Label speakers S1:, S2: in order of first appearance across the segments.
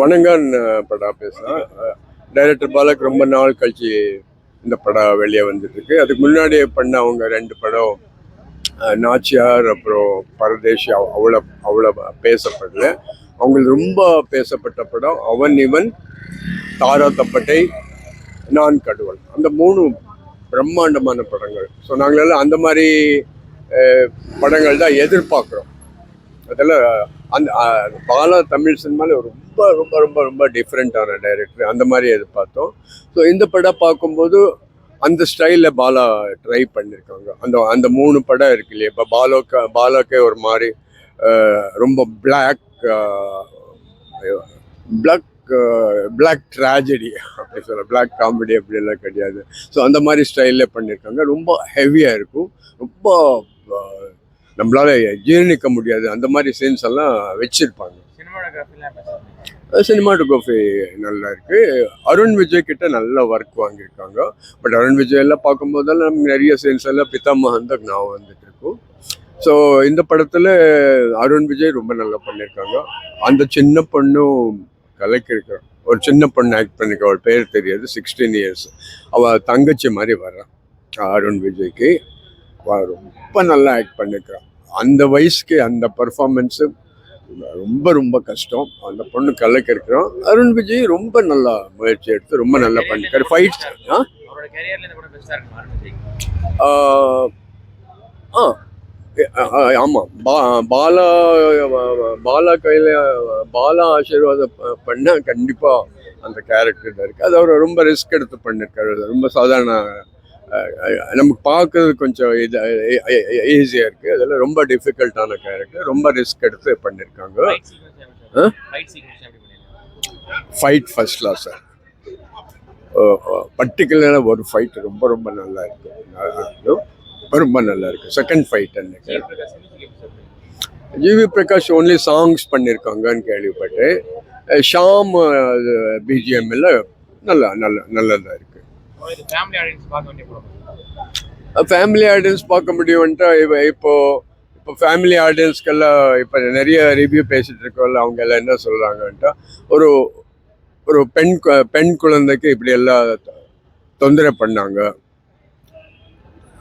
S1: வணங்கான் படம் பேசுகிறேன். டைரக்டர் பாலக் ரொம்ப நாள் கழிச்சு இந்த படம் வெளியே வந்துட்டுருக்கு. அதுக்கு முன்னாடியே பண்ண அவங்க 2 படம் நாச்சியார் அப்புறம் பரதேசி அவ்வளோ அவ்வளோ பேசப்படல. அவங்களுக்கு ரொம்ப பேசப்பட்ட படம் அவன் இவன், தாரா தப்பட்டை, நான் கடவுள். அந்த 3 பிரம்மாண்டமான படங்கள். ஸோ நாங்களெல்லாம் அந்த மாதிரி படங்கள் தான் எதிர்பார்க்குறோம். அதில் அந்த பாலா தமிழ் சினிமாவில் ரொம்ப ரொம்ப ரொம்ப ரொம்ப டிஃப்ரெண்ட்டான டைரக்டர், அந்த மாதிரி எதிர்பார்த்தோம். ஸோ இந்த படம் பார்க்கும்போது அந்த ஸ்டைலில் பாலா ட்ரை பண்ணியிருக்காங்க. அந்த 3 படம் இருக்கு இல்லையா. இப்போ பாலாக்கே ஒரு மாதிரி ரொம்ப பிளாக் பிளாக் ட்ராஜடி அப்படி சொல்ல, பிளாக் காமெடி அப்படியெல்லாம் கிடையாது. ஸோ அந்த மாதிரி ஸ்டைலில் பண்ணியிருக்காங்க. ரொம்ப ஹெவியாக இருக்கும், ரொம்ப நம்மளால ஜீரணிக்க முடியாது அந்த மாதிரி சீன்ஸ் எல்லாம் வச்சிருப்பாங்க. சினிமாட்டோகிராஃபி நல்லா இருக்கு. அருண் விஜய் கிட்ட நல்ல ஒர்க் வாங்கியிருக்காங்க. பட் அருண் விஜய் எல்லாம் பார்க்கும்போதெல்லாம் நமக்கு நிறைய சீன்ஸ் எல்லாம் பிதாமகன் தான் நான் வந்துட்டு இருக்கோம். ஸோ இந்த படத்துல அருண் விஜய் ரொம்ப நல்லா பண்ணியிருக்காங்க. அந்த சின்ன பொண்ணும் கலக்கிருக்கான். ஒரு சின்ன பொண்ணு ஆக்ட் பண்ணிருக்க, அவள் பேர் தெரியாது, 16 இயர்ஸ். அவள் தங்கச்சி மாதிரி வர்றான் அருண் விஜய்க்கு. அவள் ரொம்ப நல்லா ஆக்ட் பண்ணிருக்கான். அந்த வயசுக்கு அந்த பர்ஃபார்மன்ஸு ரொம்ப ரொம்ப கஷ்டம். அந்த பொண்ணு கலக்க இருக்கிறோம். அருண் விஜய் ரொம்ப நல்லா முயற்சி எடுத்து ரொம்ப நல்லா பண்ணிருக்காரு. ஃபைட்ஸ் ஆமாம். பாலா கையில் பாலா ஆசீர்வாதம் பண்ணால் கண்டிப்பாக அந்த கேரக்டர் இருக்குது. அது அவர் ரொம்ப ரிஸ்க் எடுத்து பண்ணியிருக்காரு. ரொம்ப சாதாரண நமக்கு பார்க்கறது கொஞ்சம் இது ஈஸியாக இருக்குது. அதெல்லாம் ரொம்ப டிஃபிகல்ட்டான கேரக்டர், ரொம்ப ரிஸ்க் எடுத்து பண்ணியிருக்காங்க. Fight first class sir. பர்டிகுலராக ஒரு ஃபைட் ரொம்ப ரொம்ப நல்லா இருக்கு, ரொம்ப நல்லா இருக்கு. செகண்ட் ஃபைட் அன்னைக்கு ஜிவி பிரகாஷ் ஓன்லி சாங்ஸ் பண்ணியிருக்காங்கன்னு கேள்விப்பட்டேன். ஷாம் பிஜிஎம்ல நல்லதாக இருக்கு. ஃபேமிலி ஆடியன்ஸ் பார்க்க முடியும்ன்ட்டா இப்போ ஃபேமிலி ஆடியன்ஸ்க்கெல்லாம் இப்போ நிறைய ரிவ்யூ பேசிட்டு இருக்கோம்ல, அவங்க எல்லாம் என்ன சொல்றாங்கன்ட்டா, ஒரு ஒரு பெண் குழந்தைக்கு இப்படி எல்லாம் தொந்தரவு பண்ணாங்க.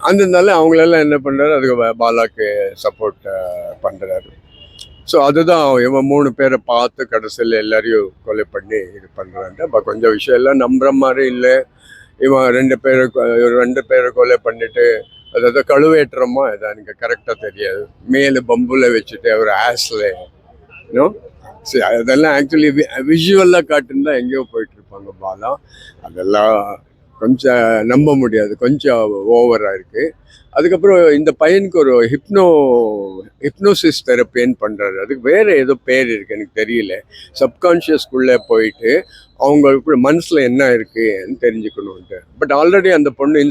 S1: அதனால அவங்களெல்லாம் என்ன பண்ணுறாரு, அதுக்கு பாலாக்கு சப்போர்ட் பண்ணுறாரு. ஸோ அதுதான் இவன் 3 பேரை பார்த்து கடைசியில் எல்லாரையும் கொலை பண்ணி இது பண்ணுறான்ட்டு. கொஞ்சம் விஷயம் எல்லாம் நம்புற மாதிரி இல்லை. இவன் 2 பேரை கொலை பண்ணிட்டு, அதாவது கழுவேற்றமா இதான் எனக்கு கரெக்டாக தெரியாது, மேலே பம்புல வச்சுட்டு அவர் ஆஸ்ல சரி, அதெல்லாம் ஆக்சுவலி விஷுவலாக காட்டுன்னு எங்கேயோ போயிட்டு இருப்பாங்க பாலா. அதெல்லாம் கொஞ்சம் நம்ப முடியாது, கொஞ்சம் ஓவராக இருக்குது. அதுக்கப்புறம் இந்த பையனுக்கு ஒரு ஹிப்னோசிஸ் தெரப்பின்னு பண்ணுறாரு. அதுக்கு வேறு ஏதோ பேர் இருக்குது, எனக்கு தெரியல. சப்கான்ஷியஸ்குள்ளே போயிட்டு அவங்களுக்கு மனசில் என்ன இருக்குன்னு தெரிஞ்சுக்கணுன்ட்டு. பட் ஆல்ரெடி அந்த பொண்ணு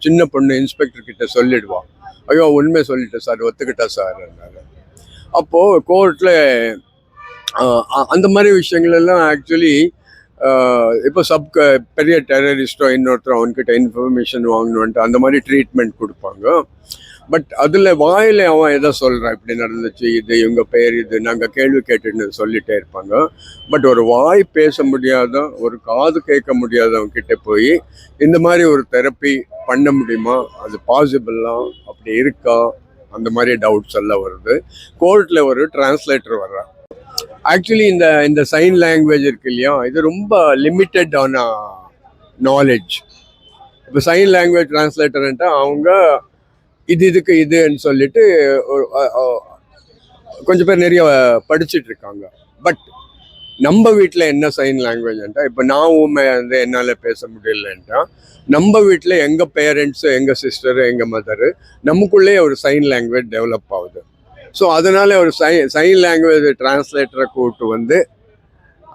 S1: சின்ன பொண்ணு இன்ஸ்பெக்டர் கிட்ட சொல்லிடுவான், ஐயோ உண்மை சொல்லிட்டேன் சார், ஒத்துக்கிட்டா சார். அப்போது கோர்ட்டில் அந்த மாதிரி விஷயங்கள் எல்லாம் ஆக்சுவலி இப்போ பெரிய டெரரிஸ்டோ இன்னொருத்தர் அவன்கிட்ட இன்ஃபர்மேஷன் வாங்கணுன்ட்டு அந்த மாதிரி ட்ரீட்மெண்ட் கொடுப்பாங்க. பட் அதில் வாயில் அவன் எதை சொல்கிறான், இப்படி நடந்துச்சு, இது இவங்க பேர், இது நாங்கள் கேள்வி கேட்டுன்னு சொல்லிகிட்டே இருப்பாங்க. பட் ஒரு வாய் பேச முடியாத, ஒரு காது கேட்க முடியாதவங்க கிட்டே போய் இந்த மாதிரி ஒரு தெரப்பி பண்ண முடியுமா, அது பாசிபிளாக அப்படி இருக்கா, அந்த மாதிரி டவுட்ஸ் எல்லாம் வருது. கோர்ட்டில் ஒரு டிரான்ஸ்லேட்டர் வர்றான். ஆக்சுவலி இந்த சைன் லாங்குவேஜ் இருக்கு இல்லையா, இது ரொம்ப லிமிட்டடான நாலேஜ். இப்போ சைன் லாங்குவேஜ் டிரான்ஸ்லேட்டர்ன்ட்டா அவங்க இதுக்கு இதுன்னு சொல்லிட்டு கொஞ்சம் பேர் நிறைய படிச்சுட்டு இருக்காங்க. பட் நம்ம வீட்டில் என்ன சைன் லாங்குவேஜ்ன்ட்டா, இப்போ நான் ஊமை வந்து என்னால் பேச முடியலன்ட்டா, நம்ம வீட்டில் எங்கள் பேரண்ட்ஸு, எங்கள் சிஸ்டரு, எங்கள் மதரு, நமக்குள்ளேயே ஒரு சைன் லாங்குவேஜ் டெவலப் ஆகுது. ஸோ அதனால ஒரு சைன் லாங்குவேஜ் டிரான்ஸ்லேட்டரை கூப்பிட்டு வந்து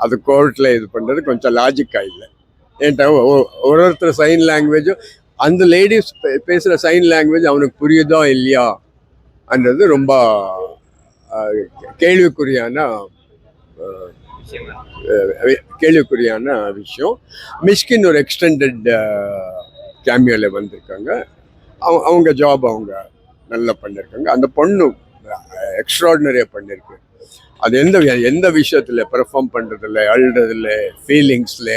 S1: அது கோர்ட்டில் இது பண்ணுறது கொஞ்சம் லாஜிக்காக இல்லை. ஏன்ட்டா ஒருத்தர் சைன் லாங்குவேஜும் அந்த லேடிஸ் பேசுகிற சைன் லாங்குவேஜ் அவனுக்கு புரியுதோ இல்லையா என்றது ரொம்ப கேள்விக்குறியான விஷயம். மிஷ்கின் ஒரு எக்ஸ்டெண்டட் கேமியோவில் வந்திருக்காங்க. அவங்க ஜாப் அவங்க நல்லா பண்ணியிருக்காங்க. அந்த பொண்ணு எக்ஸ்ட்ராடினரியாக பண்ணியிருக்கு. அது எந்த விஷயத்துல பெர்ஃபார்ம் பண்றதில்ல, அழுறதில்ல, ஃபீலிங்ஸ்ல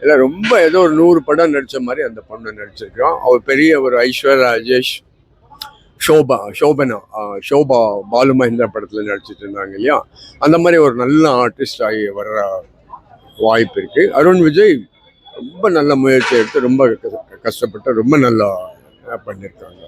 S1: எல்லாம் ரொம்ப ஏதோ ஒரு 100 படம் நடிச்ச மாதிரி அந்த பொண்ணு நடிச்சிருக்கோம். அவர் பெரிய ஒரு ஐஸ்வர்யா ராஜேஷ், ஷோபா பாலு மகேந்திரா படத்துல நடிச்சிட்டு இருந்தாங்க இல்லையா, அந்த மாதிரி ஒரு நல்ல ஆர்டிஸ்ட் ஆகி வர்ற வாய்ப்பு இருக்கு. அருண் விஜய் ரொம்ப நல்ல முயற்சி எடுத்து ரொம்ப கஷ்டப்பட்டு ரொம்ப நல்லா பண்ணியிருக்காங்க.